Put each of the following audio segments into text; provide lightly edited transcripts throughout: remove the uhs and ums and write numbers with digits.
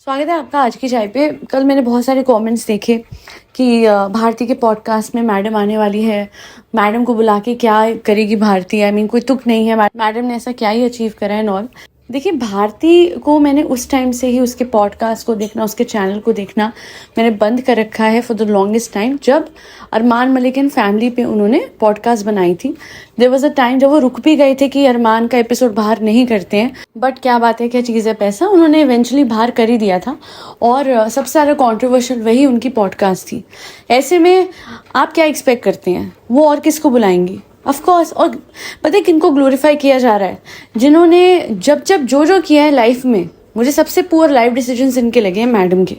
स्वागत है आपका आज की चाय पे। कल मैंने बहुत सारे कमेंट्स देखे कि भारती के पॉडकास्ट में मैडम आने वाली है, मैडम को बुला के क्या करेगी भारती। आई मीन कोई तुक नहीं है, मैडम ने ऐसा क्या ही अचीव करा है नॉल। देखिए, भारती को मैंने उस टाइम से ही उसके पॉडकास्ट को देखना, उसके चैनल को देखना मैंने बंद कर रखा है फॉर द लॉन्गेस्ट टाइम। जब अरमान मलिक एंड फैमिली पे उन्होंने पॉडकास्ट बनाई थी, देयर वाज अ टाइम जब वो रुक भी गए थे कि अरमान का एपिसोड बाहर नहीं करते हैं, बट क्या बात है, क्या चीज़ है पैसा, उन्होंने इवेंचुअली बाहर कर ही दिया था। और सबसे ज़्यादा कॉन्ट्रोवर्शियल वही उनकी पॉडकास्ट थी। ऐसे में आप क्या एक्सपेक्ट करते हैं, वो और किसको बुलाएंगी? Of course. और पता है किनको ग्लोरीफाई किया जा रहा है? जिन्होंने जब जो किया है लाइफ में, मुझे सबसे पुअर लाइफ डिसीजंस इनके लगे हैं मैडम के।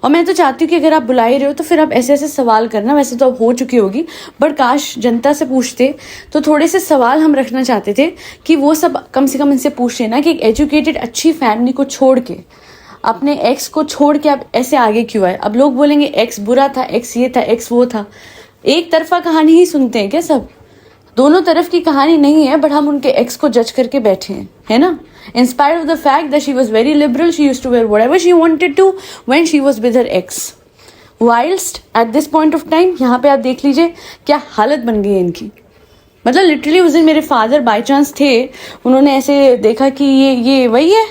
और मैं तो चाहती हूँ कि अगर आप बुला ही रहे हो तो फिर आप ऐसे ऐसे सवाल करना। वैसे तो अब हो चुकी होगी, बट काश जनता से पूछते तो थोड़े से सवाल हम रखना चाहते थे कि वो सब कम से कम इनसे पूछ लेना कि एक एजुकेटेड अच्छी फैमिली को छोड़ के, अपने एक्स को छोड़ के आप ऐसे आगे क्यों आए? अब लोग बोलेंगे एक्स बुरा था, एक्स ये था, एक्स वो था। एक तरफा कहानी ही सुनते हैं क्या सब? दोनों तरफ की कहानी नहीं है, बट हम उनके एक्स को जज करके बैठे हैं, है ना? In spite of the fact that she was very liberal, she used to wear whatever she wanted to when she was with her ex. Whilst at this point of time, यहाँ पे आप देख लीजिए क्या हालत बन गई है इनकी। मतलब लिटरली उस दिन मेरे फादर बाई चांस थे, उन्होंने ऐसे देखा कि ये वही है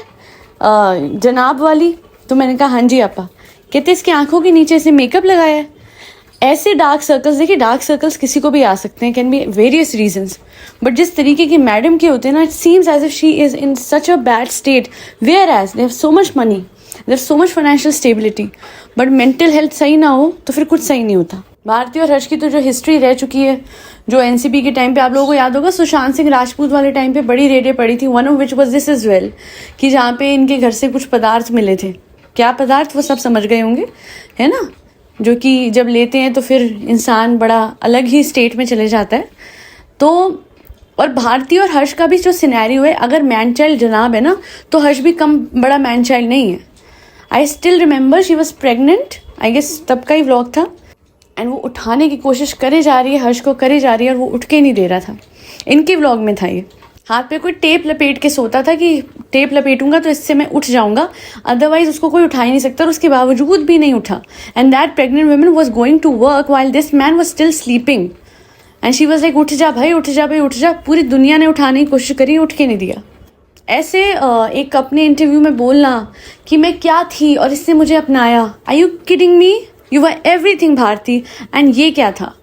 जनाब वाली। तो मैंने कहा हाँ जी आपा। कहते इसकी आंखों के नीचे से मेकअप लगाया है। ऐसे डार्क सर्कल्स, देखिए डार्क सर्कल्स किसी को भी आ सकते हैं, can be various reasons, but जिस तरीके की मैडम के होते हैं ना, it seems as if she is in such a bad state, whereas they have so much money, they have so much financial stability, but mental health सही ना हो तो फिर कुछ सही नहीं होता। भारती और हर्ष की तो जो हिस्ट्री रह चुकी है, जो एनसीबी के टाइम पे आप लोगों को याद होगा, सुशांत सिंह राजपूत वाले टाइम पे बड़ी रेडें पड़ी थी, one of which was this is well, कि जहाँ पे इनके घर से कुछ पदार्थ मिले थे। क्या पदार्थ, वो सब समझ गए होंगे, है ना? जो कि जब लेते हैं तो फिर इंसान बड़ा अलग ही स्टेट में चले जाता है। तो और भारती और हर्ष का भी जो सिनेरियो है, अगर मैन चाइल्ड जनाब है ना, तो हर्ष भी कम बड़ा मैन चाइल्ड नहीं है। I still remember she was pregnant, I guess तब का ही व्लॉग था, एंड वो उठाने की कोशिश करे जा रही है, हर्ष को करे जा रही है, और वो उठ के नहीं दे रहा था। इनके व्लॉग में था ये। हाथ पे कोई टेप लपेट के सोता था कि टेप लपेटूंगा तो इससे मैं उठ जाऊंगा, अदरवाइज उसको कोई उठा ही नहीं सकता, और उसके बावजूद भी नहीं उठा। And that pregnant woman was going to work while this man was still sleeping, and she was like उठ जा भाई, उठ जा भाई, उठ जा। पूरी दुनिया ने उठाने की कोशिश करी, उठ के नहीं दिया। ऐसे एक अपने इंटरव्यू में बोलना कि मैं क्या थी और इसने मुझे अपनाया। Are you kidding me? You were everything Bharti, and ये क्या था?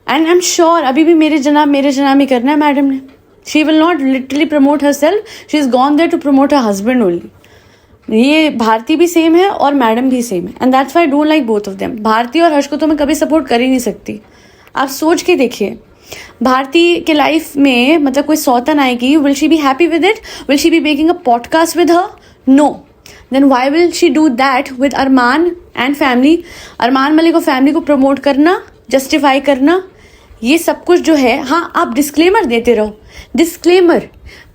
एंड आई एम श्योर अभी भी मेरे जनाब ही करना है मैडम ने। She will not literally promote herself. She is gone there to promote her husband only. ये भारती भी सेम है और मैडम भी सेम है, and that's why I don't like both of them. Bharti और हर्ष को तो मैं कभी सपोर्ट कर ही नहीं सकती। आप सोच के देखिए, भारती के लाइफ में मतलब कोई सौतन आएगी, will she be happy with it? Will she be making a podcast with her? No. Then why will she do that with Armaan and family? Armaan Malik और फैमिली को प्रमोट करना, जस्टिफाई करना, ये सब कुछ जो है, हाँ आप डिस्क्लेमर देते रहो। डिस्क्लेमर,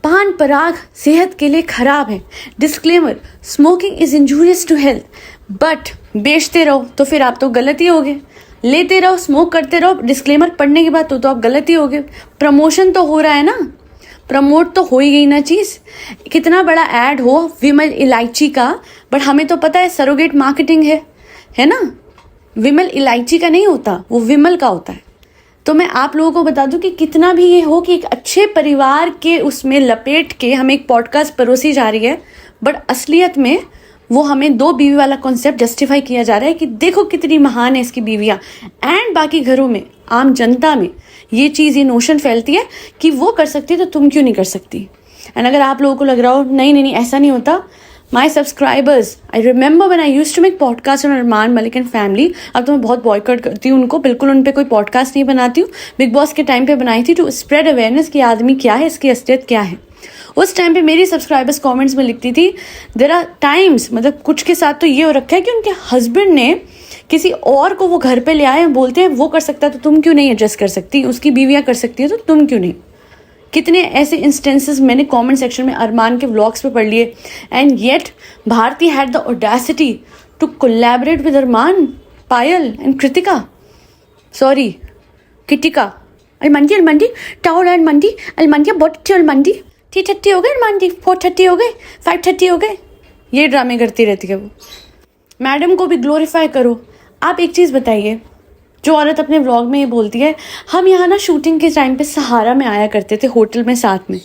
पान पराग सेहत के लिए खराब है। Disclaimer, smoking is injurious to health. But बेचते रहो तो फिर आप तो गलत ही होगे। लेते रहो, स्मोक करते रहो, डिस्क्लेमर पढ़ने के बाद तो आप गलत ही होगे। प्रमोशन तो हो रहा है ना, प्रमोट तो हो ही गई ना चीज। कितना बड़ा ऐड हो विमल इलायची का, बट हमें तो पता है सरोगेट मार्केटिंग है ना? विमल इलायची का नहीं होता, वो विमल का होता है। तो मैं आप लोगों को बता दूं कि कितना भी ये हो कि एक अच्छे परिवार के उसमें लपेट के हमें एक पॉडकास्ट परोसी जा रही है, बट असलियत में वो हमें 2 बीवी वाला कॉन्सेप्ट जस्टिफाई किया जा रहा है कि देखो कितनी महान है इसकी बीवियां। एंड बाकी घरों में, आम जनता में ये चीज़, ये नोशन फैलती है कि वो कर सकती है तो तुम क्यों नहीं कर सकती। एंड अगर आप लोगों को लग रहा हो नहीं ऐसा नहीं होता, my subscribers, I remember when I used to make podcast on Armaan Malik and family. अब तो मैं बहुत बॉयकॉट करती हूँ उनको, बिल्कुल उन पे कोई पॉडकास्ट नहीं बनाती हूँ। बिग बॉस के टाइम पे बनाई थी टू स्प्रेड अवेयरनेस कि आदमी क्या है, इसकी असलियत क्या है। उस टाइम पे मेरी सब्सक्राइबर्स कमेंट्स में लिखती थी, देयर आर टाइम्स, मतलब कुछ के साथ तो ये हो रखा है कि उनके हस्बैंड ने किसी और को वो घर पे ले आए, बोलते हैं वो कर सकता है तो तुम क्यों नहीं एडजस्ट कर सकती, उसकी बीवियाँ कर सकती है तो तुम क्यों नहीं। कितने ऐसे इंस्टेंसेस मैंने कमेंट सेक्शन में अरमान के व्लॉग्स पे पढ़ लिए। And yet Bharti had the audacity to collaborate with Armaan, Payal and Kritika, sorry Kritika, अलमंदी टाउल अलमंदी बहुत अच्छी अलमंदी। 3:30 हो गए अलमंदी, 4:30 हो गए, 5:30 हो गए। ये ड्रामे करती रहती है वो। मैडम को भी ग्लोरीफाई करो। आप एक चीज़ बताइए, जो औरत अपने व्लॉग में ये बोलती है, हम यहाँ ना शूटिंग के टाइम पे सहारा में आया करते थे होटल में साथ में,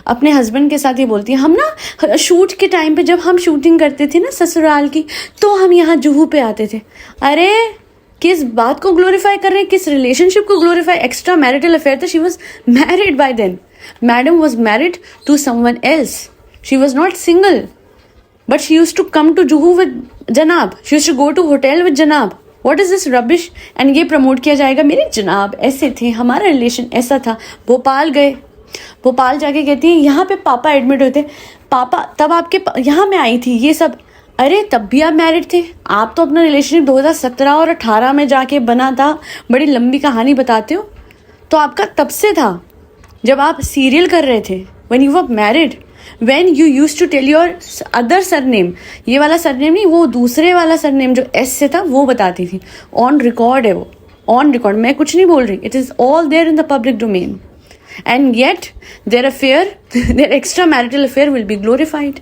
अपने हस्बैंड के साथ ये बोलती है, हम ना शूट के टाइम पे जब हम शूटिंग करते थे ना ससुराल की, तो हम यहाँ जुहू पे आते थे। अरे किस बात को ग्लोरीफाई कर रहे हैं, किस रिलेशनशिप को ग्लोरीफाई? एक्स्ट्रा मैरिटल अफेयर था, she was married by then. Madam was married to someone else, she was not single, but she use to come to Juhu with जनाब, she use to go to hotel with जनाब। What is this rubbish? And ये promote किया जाएगा, मेरे जनाब ऐसे थे, हमारा रिलेशन ऐसा था। भोपाल गए, भोपाल जाके कहती है यहाँ पे पापा एडमिट होते, पापा तब आपके यहाँ मैं आई थी ये सब। अरे तब भी आप मैरिड थे, आप तो अपना रिलेशनशिप 2017 और 18 में जाके बना था, बड़ी लंबी कहानी बताते हो। तो आपका तब से था जब आप सीरियल कर रहे थे, when you were married, when you used to tell your other surname, ये वाला सरनेम नहीं, वो दूसरे वाला सरनेम जो एस से था वो बताती थी। ऑन रिकॉर्ड है वो, ऑन रिकॉर्ड, मैं कुछ नहीं बोल रही, it is all there in the public domain. And yet their affair, their extra marital affair will be glorified.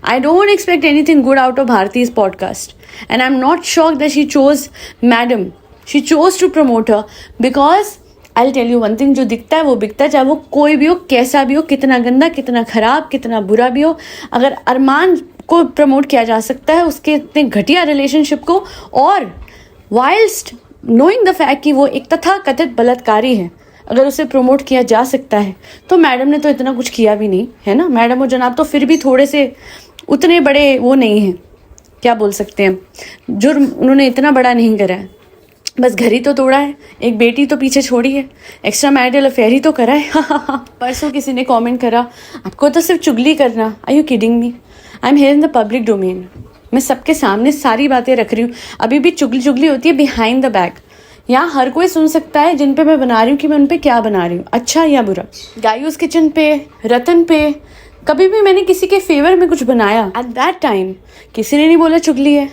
I don't expect anything good out of Bharti's podcast, and I'm not shocked that she chose Madam. She chose to promote her because I'll tell you one thing, जो दिखता है वो बिकता है, चाहे वो कोई भी हो, कैसा भी हो, कितना गंदा, कितना खराब, कितना बुरा भी हो। अगर अरमान को प्रमोट किया जा सकता है उसके इतने घटिया रिलेशनशिप को, और वाइल्स्ट नोइंग द फैक्ट कि वो एक तथाकथित बलात्कारी है, अगर उसे प्रमोट किया जा सकता है, तो मैडम ने तो इतना कुछ किया भी नहीं है ना। मैडम और जनाब तो फिर भी थोड़े से उतने बड़े वो नहीं हैं, क्या बोल सकते हैं, जुर्म उन्होंने इतना बड़ा नहीं करा है, बस घर ही तो तोड़ा है, एक बेटी तो पीछे छोड़ी है, एक्स्ट्रा मैरिटल अफेयर ही तो करा है। परसों किसी ने कमेंट करा, आपको तो सिर्फ चुगली करना, are you kidding me? I am here in the public domain, मैं सबके सामने सारी बातें रख रही हूँ। अभी भी चुगली होती है बिहाइंड द बैक, यहाँ हर कोई सुन सकता है जिन पे मैं बना रही हूँ कि मैं उन पे क्या बना रही हूँ, अच्छा या बुरा। गायूस किचन पे, रतन पे, कभी भी मैंने किसी के फेवर में कुछ बनाया, एट दैट टाइम किसी ने नहीं बोला चुगली है।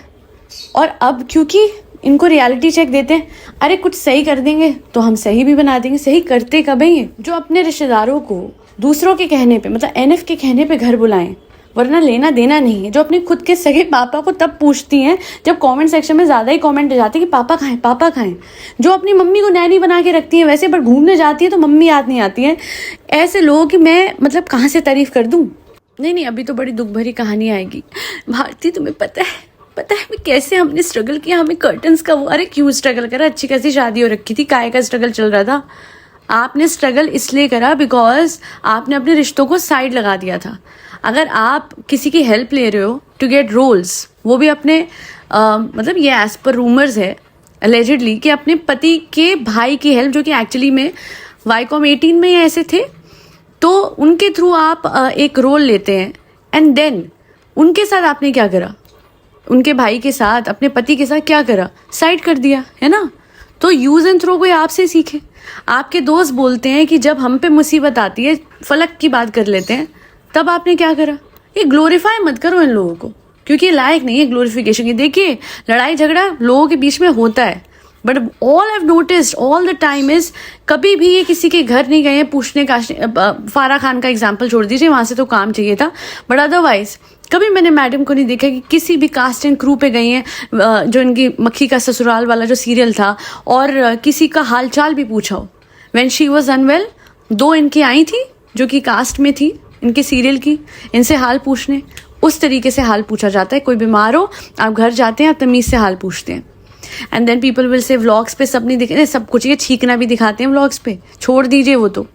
और अब क्योंकि इनको रियलिटी चेक देते हैं, अरे कुछ सही कर देंगे तो हम सही भी बना देंगे। सही करते कब है ये, जो अपने रिश्तेदारों को दूसरों के कहने पे, मतलब एनएफ के कहने पे घर बुलाएं, वरना लेना देना नहीं है। जो अपने खुद के सगे पापा को तब पूछती हैं जब कमेंट सेक्शन में ज़्यादा ही कमेंट जाते हैं कि पापा खाएं, पापा खाएं। जो अपनी मम्मी को नैनी बना के रखती हैं वैसे, पर घूमने जाती है तो मम्मी याद नहीं आती है। ऐसे लोगों की मैं मतलब कहाँ से तारीफ़ कर दूँ। नहीं, अभी तो बड़ी दुख भरी कहानी आएगी। भारती तुम्हें पता है कैसे हमने स्ट्रगल किया, हमें कर्टन्स का वो, अरे क्यों स्ट्रगल करा, अच्छी खासी शादी हो रखी थी, काय का स्ट्रगल चल रहा था। आपने स्ट्रगल इसलिए करा बिकॉज आपने अपने रिश्तों को साइड लगा दिया था। अगर आप किसी की हेल्प ले रहे हो टू गेट रोल्स, वो भी अपने मतलब ये एज पर रूमर्स है एलिजिडली कि अपने पति के भाई की हेल्प, जो कि एक्चुअली में वाईकॉम 18 में ऐसे थे, तो उनके थ्रू आप एक रोल लेते हैं। एंड देन उनके साथ आपने क्या करा, उनके भाई के साथ, अपने पति के साथ क्या करा, साइड कर दिया, है ना। तो यूज एंड थ्रो कोई आपसे सीखे। आपके दोस्त बोलते हैं कि जब हम पे मुसीबत आती है, फलक की बात कर लेते हैं, तब आपने क्या करा। ये ग्लोरीफाई मत करो इन लोगों को, क्योंकि ये लायक नहीं है ग्लोरिफिकेशन की। देखिए लड़ाई झगड़ा लोगों के बीच में होता है, but all I noticed all the time is, कभी भी ये किसी के घर नहीं गए हैं पूछने का। फारा खान का एग्जाम्पल छोड़ दीजिए, वहां से तो काम चाहिए था, बट अदरवाइज कभी मैंने मैडम को नहीं देखा कि किसी भी कास्ट एंड क्रू पे गई हैं, जो इनकी मक्खी का ससुराल वाला जो सीरियल था, और किसी का हालचाल भी पूछा हो। व्हेन शी वॉज अनवेल, 2 इनकी आई थी जो कि कास्ट में थी इनके सीरियल की, इनसे हाल पूछने, उस तरीके से हाल पूछा जाता है। कोई बीमार हो, आप घर जाते हैं, आप तमीज़ से हाल पूछते हैं। And then people will say vlogs पे सब नहीं दिखे, सब कुछ ये छींकना भी दिखाते हैं व्लॉग्स पे, छोड़ दीजिए वो तो,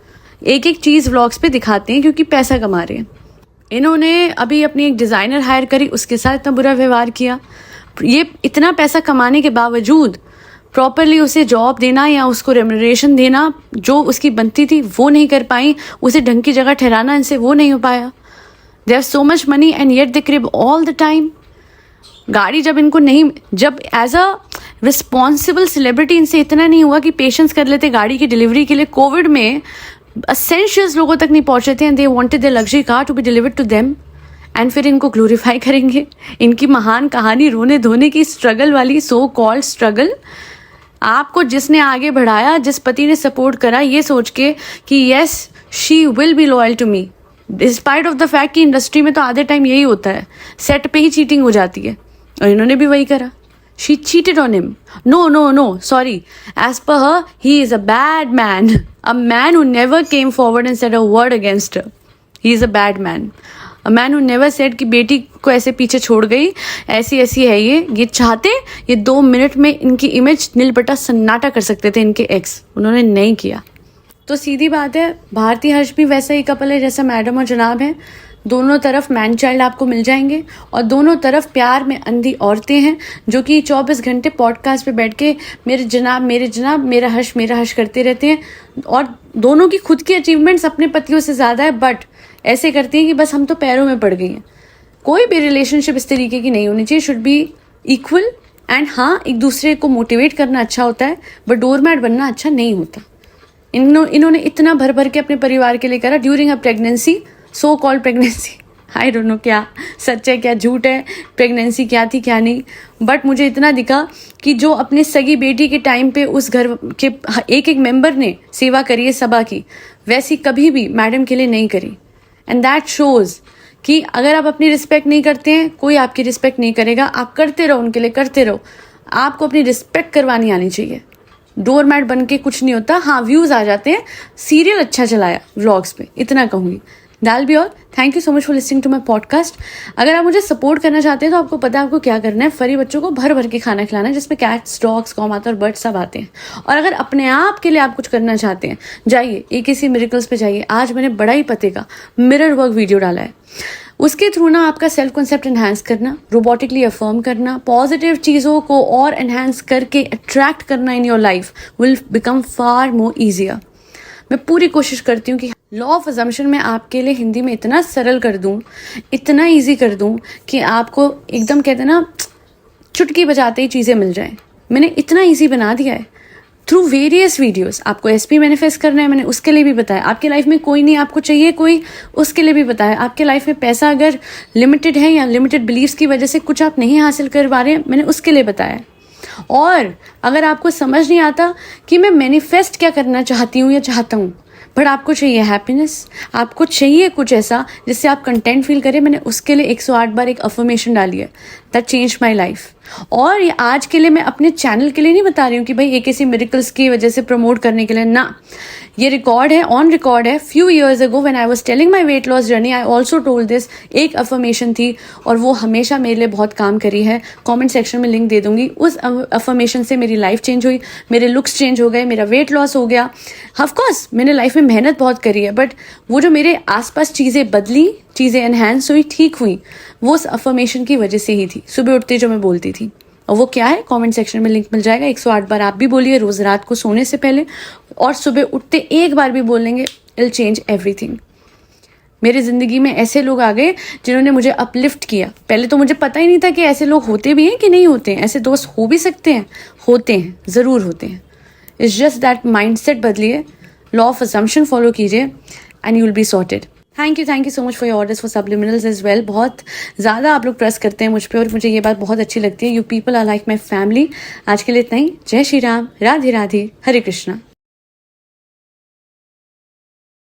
एक चीज़ व्लॉग्स पे दिखाते हैं क्योंकि पैसा कमा रहे हैं। इन्होंने अभी अपनी एक डिज़ाइनर हायर करी, उसके साथ इतना बुरा व्यवहार किया। ये इतना पैसा कमाने के बावजूद प्रॉपरली उसे जॉब देना या उसको रेम्यूनरेशन देना जो उसकी बनती थी वो नहीं कर पाई, उसे ढंग की जगह ठहराना इनसे वो नहीं हो पाया। दे have so much money and yet they crib all the time. गाड़ी जब इनको नहीं, जब एज अ रिस्पॉन्सिबल सेलिब्रिटी इनसे इतना नहीं हुआ कि पेशेंस कर लेते गाड़ी की डिलीवरी के लिए। कोविड में असेंशियल्स लोगों तक नहीं पहुंचे थे and they wanted the luxury car to be delivered to them, and फिर इनको ग्लोरीफाई करेंगे। इनकी महान कहानी रोने धोने की, स्ट्रगल वाली, सो कॉल्ड स्ट्रगल। आपको जिसने आगे बढ़ाया, जिस पति ने सपोर्ट करा ये सोच के कि yes she will be loyal to me, despite of the fact कि इंडस्ट्री में तो आधे टाइम यही होता है, सेट पे ही चीटिंग हो जाती है, और इन्होंने भी वही करा. She cheated on him. No, sorry. As per her, he is a bad man. A man who never came forward and said a word against her. He is a bad man. A man who never said कि बेटी को ऐसे पीछे छोड़ गई, ऐसी ऐसी है ये चाहते ये 2 मिनट में इनकी इमेज नीलबटा सन्नाटा कर सकते थे इनके एक्स, उन्होंने नहीं किया. तो सीधी बात है, भारती हर्ष भी वैसा ही कपल है जैसा मैडम और जनाब है. दोनों तरफ मैन चाइल्ड आपको मिल जाएंगे, और दोनों तरफ प्यार में अंधी औरतें हैं जो कि 24 घंटे पॉडकास्ट पे बैठ के मेरे जनाब मेरा हर्ष करते रहते हैं. और दोनों की खुद की अचीवमेंट्स अपने पतियों से ज़्यादा है, बट ऐसे करती हैं कि बस हम तो पैरों में पड़ गई हैं. कोई भी रिलेशनशिप इस तरीके की नहीं होनी चाहिए. Should be equal. एंड हाँ, एक दूसरे को मोटिवेट करना अच्छा होता है, बट डोरमैट बनना अच्छा नहीं होता. इन्होंने इतना भर के अपने परिवार के लिए करा during a pregnancy, so called pregnancy. I don't know क्या सच है क्या झूठ है, प्रेगनेंसी क्या थी क्या नहीं, बट मुझे इतना दिखा कि जो अपने सगी बेटी के टाइम पे उस घर के एक मेंबर ने सेवा करी है सभा की, वैसी कभी भी मैडम के लिए नहीं करी. एंड दैट शोज कि अगर आप अपनी रिस्पेक्ट नहीं करते हैं, कोई आपकी रिस्पेक्ट नहीं करेगा. आप करते रहो, उनके लिए करते रहो. आपको अपनी रिस्पेक्ट करवानी आनी चाहिए. डोरमैट बन के कुछ नहीं होता. हाँ, व्यूज आ जाते हैं, सीरियल अच्छा चलाया व्लॉग्स पे, इतना कहूँगी. That'll be all. Thank you so much for listening to my podcast. अगर आप मुझे सपोर्ट करना चाहते हैं तो आपको पता है आपको क्या करना है. फरी बच्चों को भर के खाना खिलाना है, जिसमें कैट्स, डॉग्स, कॉमाता और बर्ड्स सब आते हैं. और अगर अपने आप के लिए आप कुछ करना चाहते हैं, जाइए AKC मिरेकल्स पे जाइए. आज मैंने बड़ा ही पते का मिरर वर्क वीडियो डाला है. उसके थ्रू ना आपका सेल्फ कॉन्सेप्ट एनहांस करना, रोबोटिकली अफर्म करना, पॉजिटिव चीज़ों को और एनहांस करके अट्रैक्ट करना in your life will become far more easier. मैं पूरी कोशिश करती हूँ कि लॉ ऑफ अजम्पशन में आपके लिए हिंदी में इतना सरल कर दूँ, इतना इजी कर दूँ कि आपको एकदम कहते हैं ना चुटकी बजाते ही चीज़ें मिल जाएं. मैंने इतना इजी बना दिया है थ्रू वेरियस वीडियोस. आपको SP मैनिफेस्ट करना है, मैंने उसके लिए भी बताया. आपके लाइफ में कोई नहीं आपको चाहिए कोई, उसके लिए भी बताया. आपके लाइफ में पैसा अगर लिमिटेड है या लिमिटेड बिलीव्स की वजह से कुछ आप नहीं हासिल कर पा रहे हैं, मैंने उसके लिए बताया. और अगर आपको समझ नहीं आता कि मैं मैनिफेस्ट क्या करना चाहती हूँ या चाहता हूँ, बट आपको चाहिए हैप्पीनेस, आपको चाहिए कुछ ऐसा जिससे आप कंटेंट फील करें, मैंने उसके लिए 108 बार एक अफर्मेशन डाली है दैट चेंज माई लाइफ. और ये आज के लिए मैं अपने चैनल के लिए नहीं बता रही हूँ कि भाई AKC मिरेकल्स की वजह से प्रमोट करने के लिए ना. ये रिकॉर्ड है, ऑन रिकॉर्ड है. Few years ago when I was telling my weight loss journey, I also told this. एक अफर्मेशन थी और वो हमेशा मेरे लिए बहुत काम करी है. कमेंट सेक्शन में लिंक दे दूंगी. उस अफर्मेशन से मेरी लाइफ चेंज हुई, मेरे लुक्स चेंज हो गए, मेरा वेट लॉस हो गया. ऑफकोर्स मैंने लाइफ में मेहनत बहुत करी है, बट वो जो मेरे आसपास चीज़ें बदली, चीज़ें एनहांस हुई, ठीक हुई, वो उस अफर्मेशन की वजह से ही थी. सुबह उठते जो मैं बोलती थी, और वो क्या है कमेंट सेक्शन में लिंक मिल जाएगा. 108 बार आप भी बोलिए रोज रात को सोने से पहले, और सुबह उठते एक बार भी बोल लेंगे, इट विल चेंज एवरीथिंग. मेरी जिंदगी में ऐसे लोग आ गए जिन्होंने मुझे अपलिफ्ट किया. पहले तो मुझे पता ही नहीं था कि ऐसे लोग होते भी हैं कि नहीं होते हैं. ऐसे दोस्त हो भी सकते हैं, होते हैं, ज़रूर होते हैं. इट्स जस्ट दैट माइंडसेट बदलिए, लॉ ऑफ असम्पशन फॉलो कीजिए, and you will be sorted. Thank you so much for your orders for subliminals as well. बहुत ज़्यादा आप लोग ट्रस्ट करते हैं मुझ पे, और मुझे ये बात बहुत अच्छी लगती है. You people are like my family. आज के लिए इतना ही. जय श्री राम, राधे राधे, हरे कृष्णा.